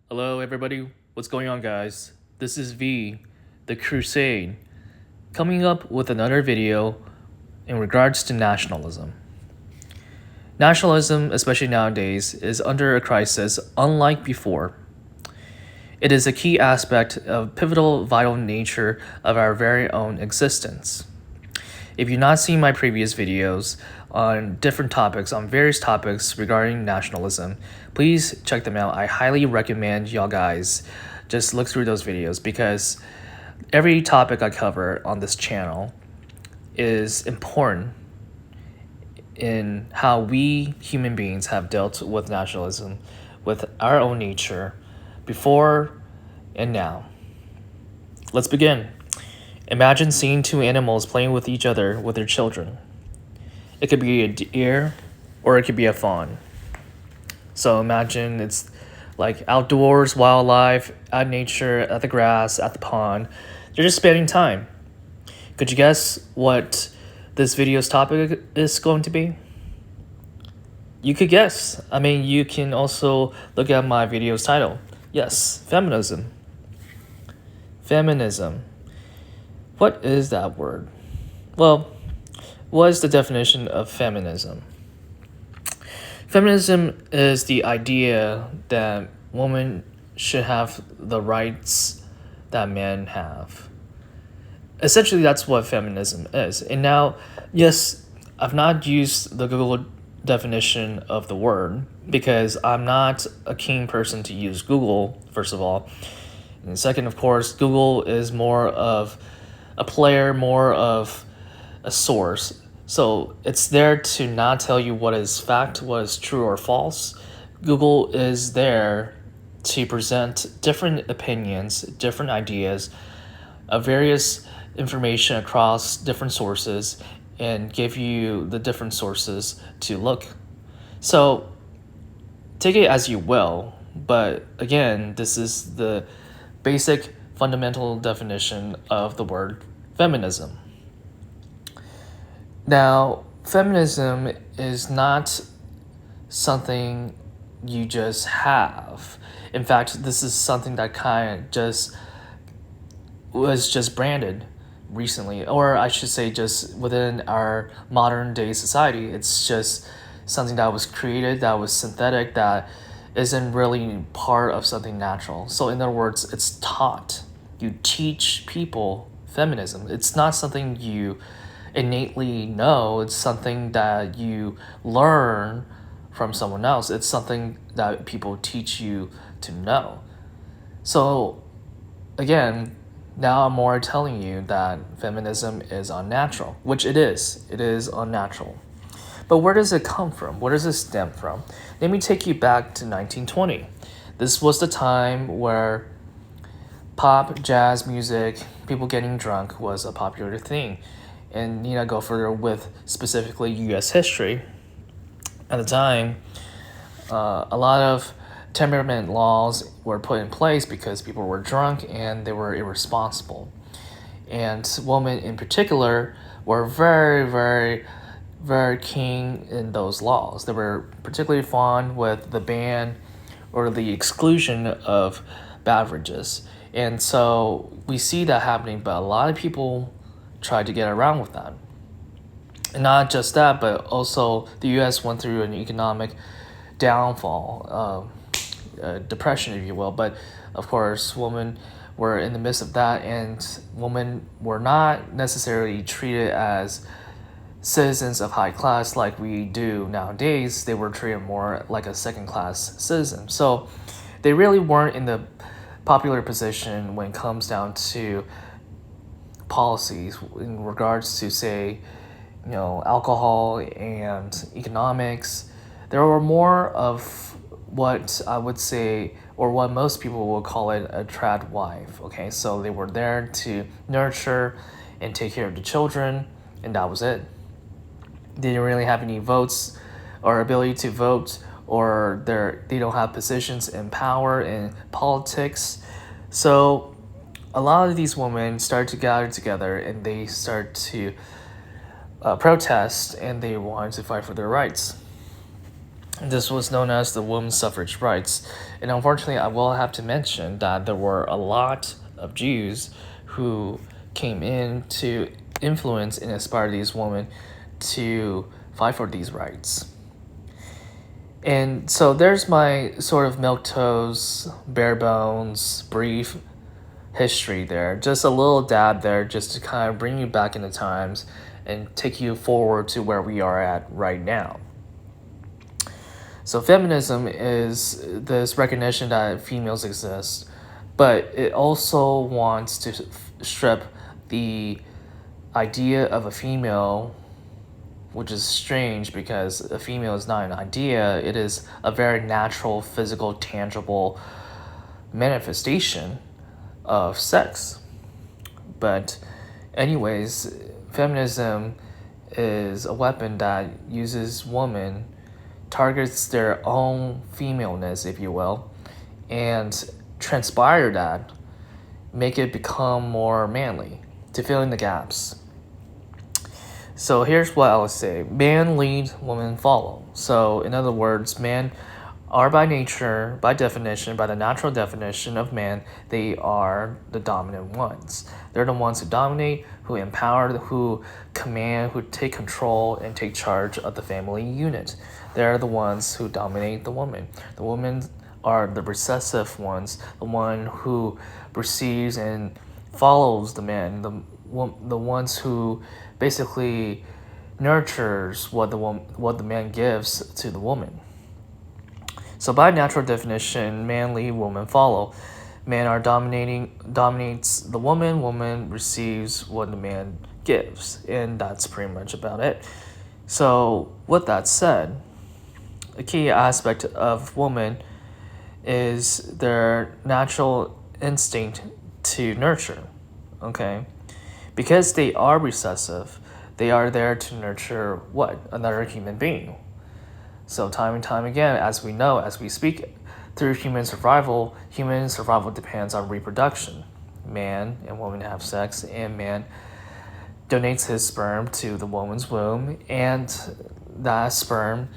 Hello, everybody. What's going on, guys? This is V, the Crusade, coming up with another video in regards to nationalism. Nationalism, especially nowadays, is under a crisis unlike before. It is a key aspect of pivotal, vital nature of our very own existence. If you've not seen my previous videos on different topics, on various topics regarding nationalism, please check them out. I highly recommend y'all guys just look through those videos because every topic I cover on this channel is important in how we human beings have dealt with nationalism, with our own nature, before and now. Let's begin. Imagine seeing two animals playing with each other with their children. It could be a deer or it could be a fawn. So imagine it's like outdoors, wildlife, at nature, at the grass, at the pond. They're just spending time. Could you guess what this video's topic is going to be? You could guess. I mean, you can also look at my video's title. Yes, feminism. Feminism. What is that word? Well, what is the definition of feminism? Feminism is the idea that women should have the rights that men have. Essentially, that's what feminism is. And now, yes, I've not used the Google definition of the word because I'm not a keen person to use Google, first of all. And second, of course, Google is more of a player, more of a source. So it's there to not tell you what is fact, what is true or false. Google is there to present different opinions, different ideas, various information across different sources and give you the different sources to look. So take it as you will, but again, this is the basic fundamental definition of the word feminism. Now, feminism is not something you just have. In fact, this is something that kind of just was just branded recently, or I should say just within our modern day society. It's just something that was created, that was synthetic, that isn't really part of something natural. So in other words, it's taught. You teach people feminism. It's not something you innately know. It's something that you learn from someone else. It's something that people teach you to know. So again, now I'm more telling you that feminism is unnatural, which it is. It is unnatural. But where does it come from? Where does it stem from? Let me take you back to 1920. This was the time where pop, jazz music, people getting drunk was a popular thing. And go further with specifically U.S. history. At the time, a lot of temperament laws were put in place because people were drunk and they were irresponsible. And women in particular were very, very, very keen in those laws. They were particularly fond with the ban or the exclusion of beverages. And so we see that happening, but a lot of people tried to get around with that. And not just that, but also the U.S. went through an economic downfall, depression, if you will. But of course, women were in the midst of that, and women were not necessarily treated as citizens of high class like we do nowadays. They were treated more like a second-class citizen. So they really weren't in the popular position when it comes down to policies in regards to, say, alcohol and economics. There were more of what I would say, or what most people would call it, a trad wife. Okay, so they were there to nurture and take care of the children, and that was it. They didn't really have any votes or ability to vote, or they don't have positions in power in politics. So a lot of these women start to gather together and they start to protest, and they wanted to fight for their rights. This was known as the women's suffrage rights. And unfortunately, I will have to mention that there were a lot of Jews who came in to influence and inspire these women to fight for these rights. And so there's my sort of milquetoast, bare bones, brief history there. Just a little dab there just to kind of bring you back into times and take you forward to where we are at right now. So feminism is this recognition that females exist, but it also wants to strip the idea of a female, which is strange because a female is not an idea, it is a very natural, physical, tangible manifestation of sex. But anyways, feminism is a weapon that uses women, targets their own femaleness, if you will, and transpire that, make it become more manly, to fill in the gaps. So here's what I would say: man lead, woman follow. So in other words, men are by nature, by definition, by the natural definition of man, they are the dominant ones. They're the ones who dominate, who empower, who command, who take control and take charge of the family unit. They're the ones who dominate the woman. The women are the recessive ones, the one who receives and follows the man, the ones who basically nurtures what the man gives to the woman. So by natural definition, man lead, woman follow. Men are dominates the woman, woman receives what the man gives, and that's pretty much about it. So with that said, a key aspect of woman is their natural instinct to nurture. Okay? Because they are recessive, they are there to nurture what? Another human being. So time and time again, as we know, as we speak, through human survival depends on reproduction. Man and woman have sex, and man donates his sperm to the woman's womb, and that sperm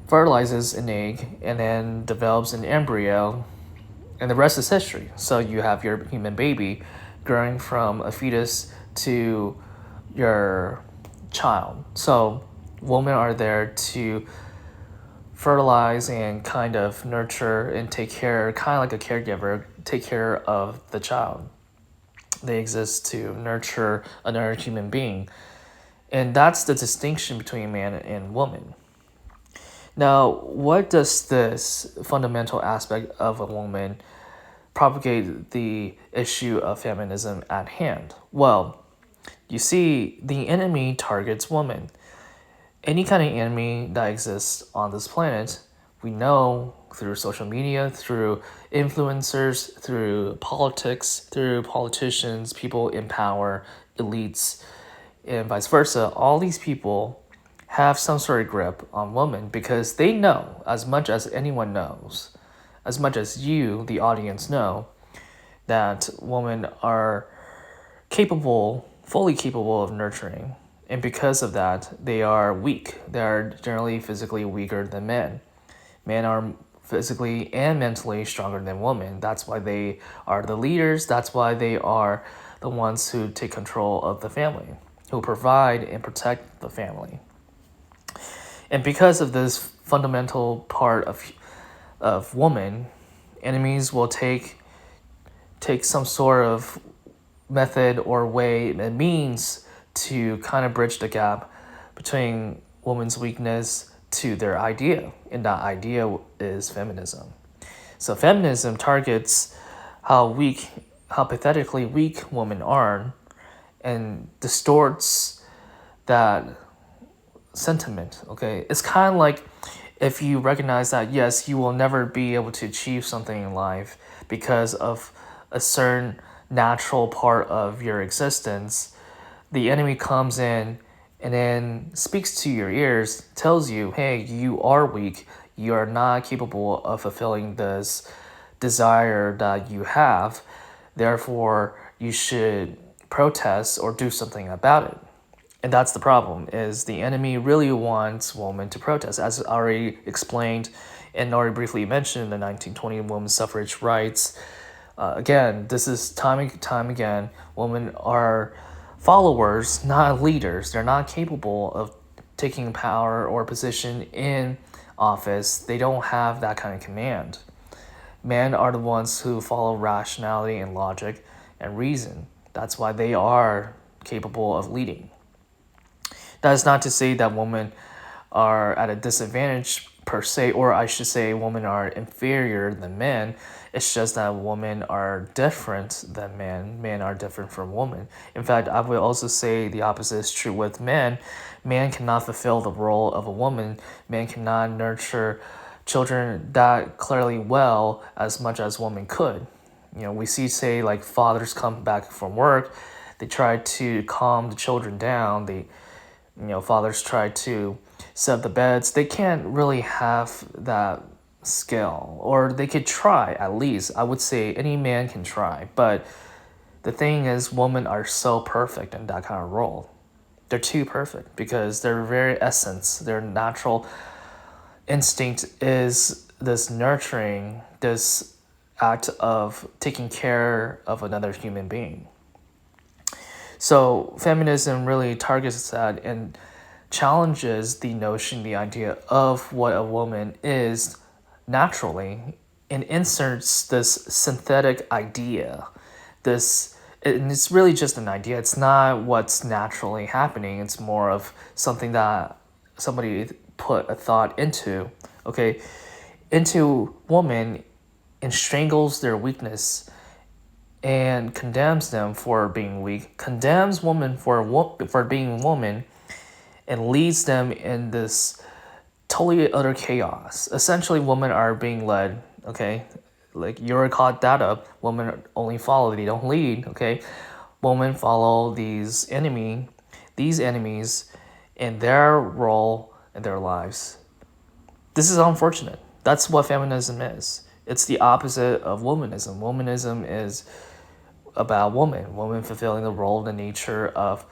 fertilizes an egg and then develops an embryo, and the rest is history. So you have your human baby growing from a fetus to your child. So women are there to fertilize and kind of nurture and take care, kind of like a caregiver, take care of the child. They exist to nurture another human being. And that's the distinction between man and woman. Now, what does this fundamental aspect of a woman propagate the issue of feminism at hand? Well, you see, the enemy targets women. Any kind of enemy that exists on this planet, we know through social media, through influencers, through politics, through politicians, people in power, elites, and vice versa. All these people have some sort of grip on women because they know, as much as anyone knows, as much as you, the audience, know, that women are capable, fully capable of nurturing. And because of that, they are weak. They are generally physically weaker than men. Men are physically and mentally stronger than women. That's why they are the leaders. That's why they are the ones who take control of the family, who provide and protect the family. And because of this fundamental part of woman, enemies will take some sort of method or way and means to kind of bridge the gap between woman's weakness to their idea, and that idea is feminism. So feminism targets how pathetically weak women are, and distorts that sentiment. Okay, it's kind of like if you recognize that yes, you will never be able to achieve something in life because of a certain natural part of your existence, the enemy comes in and then speaks to your ears, tells you, hey, you are weak, you are not capable of fulfilling this desire that you have, therefore you should protest or do something about it. And that's the problem, is the enemy really wants women to protest. As already explained and already briefly mentioned, the 1920 women's suffrage rights. Again, this is time and time again, women are followers, not leaders. They're not capable of taking power or position in office. They don't have that kind of command. Men are the ones who follow rationality and logic and reason. That's why they are capable of leading. That is not to say that women are at a disadvantage per se, or I should say women are inferior than men. It's just that women are different than men. Men are different from women. In fact, I would also say the opposite is true with men. Man cannot fulfill the role of a woman. Man cannot nurture children that clearly well as much as women could. We see, say, like fathers come back from work, they try to calm the children down. Fathers try to set up the beds. They can't really have that skill, or they could try at least. I would say any man can try, but the thing is, women are so perfect in that kind of role. They're too perfect because their very essence, their natural instinct is this nurturing, this act of taking care of another human being. So feminism really targets that and challenges the notion, the idea of what a woman is naturally, and inserts this synthetic idea. And it's really just an idea. It's not what's naturally happening. It's more of something that somebody put a thought into woman, and strangles their weakness and condemns them for being weak, condemns women for being woman, and leads them in this totally utter chaos. Essentially, women are being led, like Yuri caught that up. Women only follow, they don't lead, Women follow these enemies in their role in their lives. This is unfortunate. That's what feminism is. It's the opposite of womanism. Womanism is about woman fulfilling the role, the nature of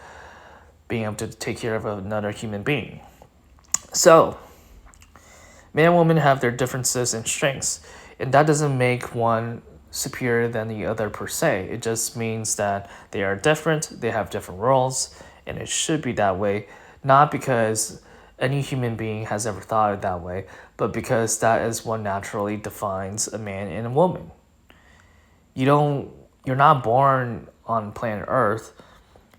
being able to take care of another human being. So, man and woman have their differences and strengths, and that doesn't make one superior than the other per se. It just means that they are different, they have different roles, and it should be that way, not because any human being has ever thought it that way, but because that is what naturally defines a man and a woman. You're not born on planet Earth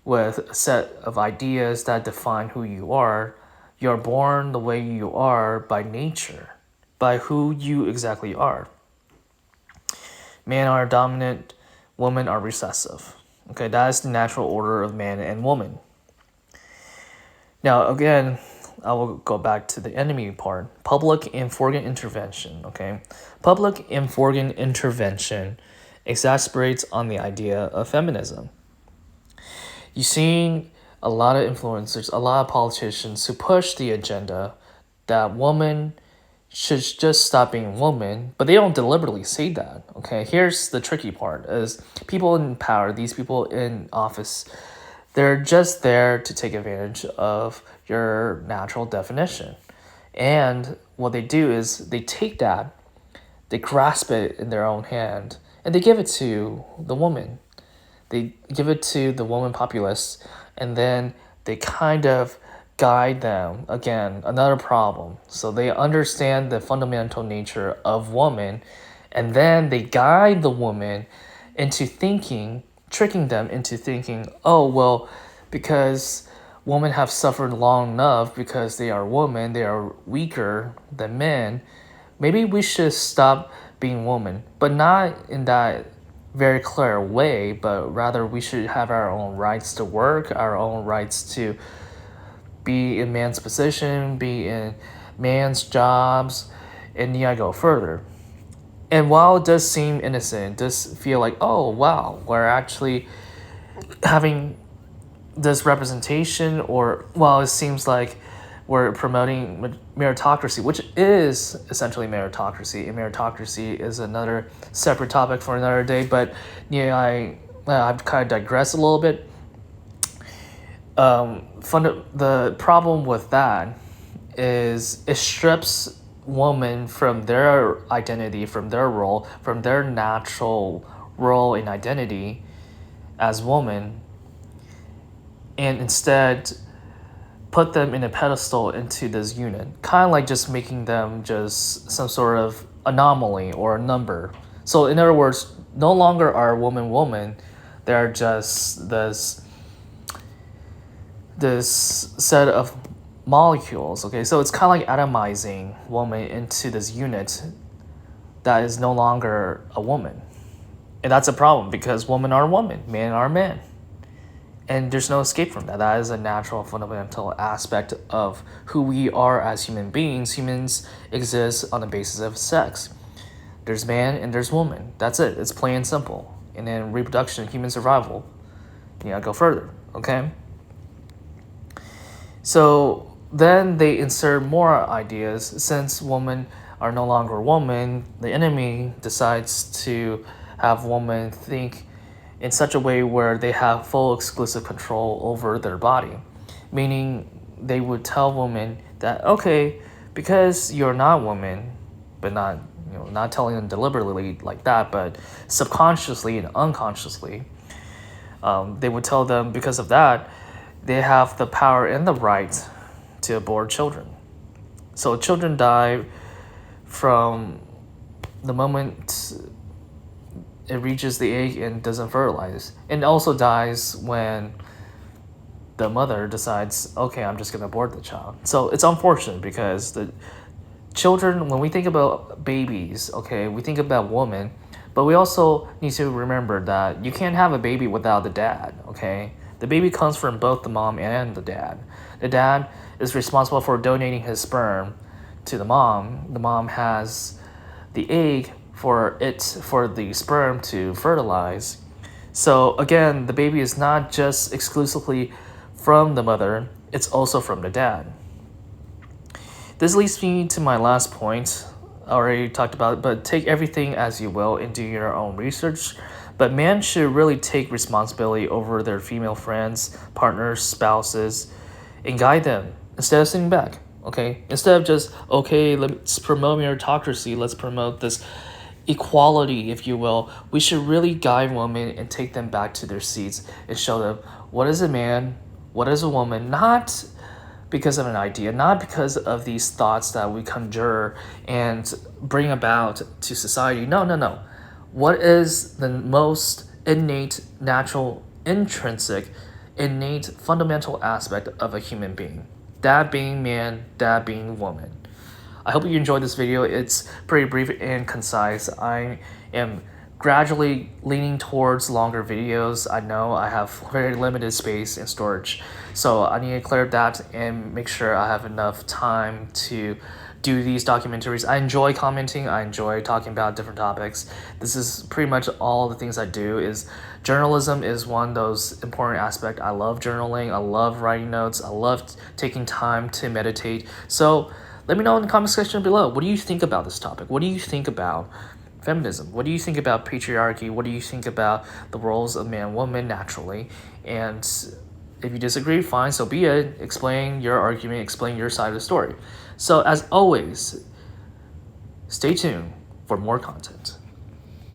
with a set of ideas that define who you are. You're born the way you are by nature, by who you exactly are. Men are dominant, women are recessive. That is the natural order of man and woman. Now, again, I will go back to the enemy part. Public and foreign intervention, Public and foreign intervention exasperates on the idea of feminism. You're seeing a lot of influencers, a lot of politicians who push the agenda that women should just stop being women, but they don't deliberately say that, Here's the tricky part, is people in power, these people in office, they're just there to take advantage of your natural definition. And what they do is they take that, they grasp it in their own hand, and they give it to the woman. They give it to the woman populace, and then they kind of guide them. Again, another problem. So they understand the fundamental nature of woman, and then they guide the woman into thinking, tricking them into thinking, oh, well, because women have suffered long enough, because they are women, they are weaker than men, maybe we should stop being woman, but not in that very clear way, but rather we should have our own rights to work, our own rights to be in man's position, be in man's jobs, and need I go further. And while it does seem innocent, it does feel like, oh, wow, we're actually having this representation, or, well, it seems like we're promoting meritocracy, which is essentially meritocracy. And meritocracy is another separate topic for another day, but I've kind of digressed a little bit. the problem with that is it strips women from their identity, from their role, from their natural role and identity as woman, and instead put them in a pedestal into this unit, kind of like just making them just some sort of anomaly or a number. So in other words, no longer are woman, they're just this set of molecules. Okay, so it's kind of like atomizing woman into this unit that is no longer a woman, and that's a problem because women are women, men are men, and there's no escape from that. That is a natural fundamental aspect of who we are as human beings. Humans exist on the basis of sex. There's man and there's woman. That's it. It's plain and simple. And then reproduction, human survival. Go further. Okay. So then they insert more ideas. Since women are no longer women, the enemy decides to have women think in such a way where they have full exclusive control over their body. Meaning they would tell women that, okay, because you're not woman, but not telling them deliberately like that, but subconsciously and unconsciously, they would tell them because of that, they have the power and the right to abort children. So children die from the moment it reaches the egg and doesn't fertilize. And also dies when the mother decides, okay, I'm just going to abort the child. So it's unfortunate because the children, when we think about babies, okay, we think about women, but we also need to remember that you can't have a baby without the dad, okay? The baby comes from both the mom and the dad. The dad is responsible for donating his sperm to the mom. The mom has the egg for the sperm to fertilize. So again, the baby is not just exclusively from the mother, it's also from the dad. This leads me to my last point. I already talked about it, but take everything as you will and do your own research. But men should really take responsibility over their female friends, partners, spouses, and guide them instead of sitting back. Okay, instead of just, okay, let's promote meritocracy, let's promote this equality, if you will. We should really guide women and take them back to their seats and show them what is a man, what is a woman, not because of an idea, not because of these thoughts that we conjure and bring about to society. No. What is the most innate, natural, intrinsic, innate, fundamental aspect of a human being? That being man, that being woman. I hope you enjoyed this video. It's pretty brief and concise. I am gradually leaning towards longer videos. I know I have very limited space and storage, so I need to clear that and make sure I have enough time to do these documentaries. I enjoy commenting. I enjoy talking about different topics. This is pretty much all the things I do. Is journalism is one of those important aspects. I love journaling. I love writing notes. I love taking time to meditate. So let me know in the comment section below. What do you think about this topic? What do you think about feminism? What do you think about patriarchy? What do you think about the roles of man and woman naturally? And if you disagree, fine, so be it. Explain your argument, explain your side of the story. So as always, stay tuned for more content.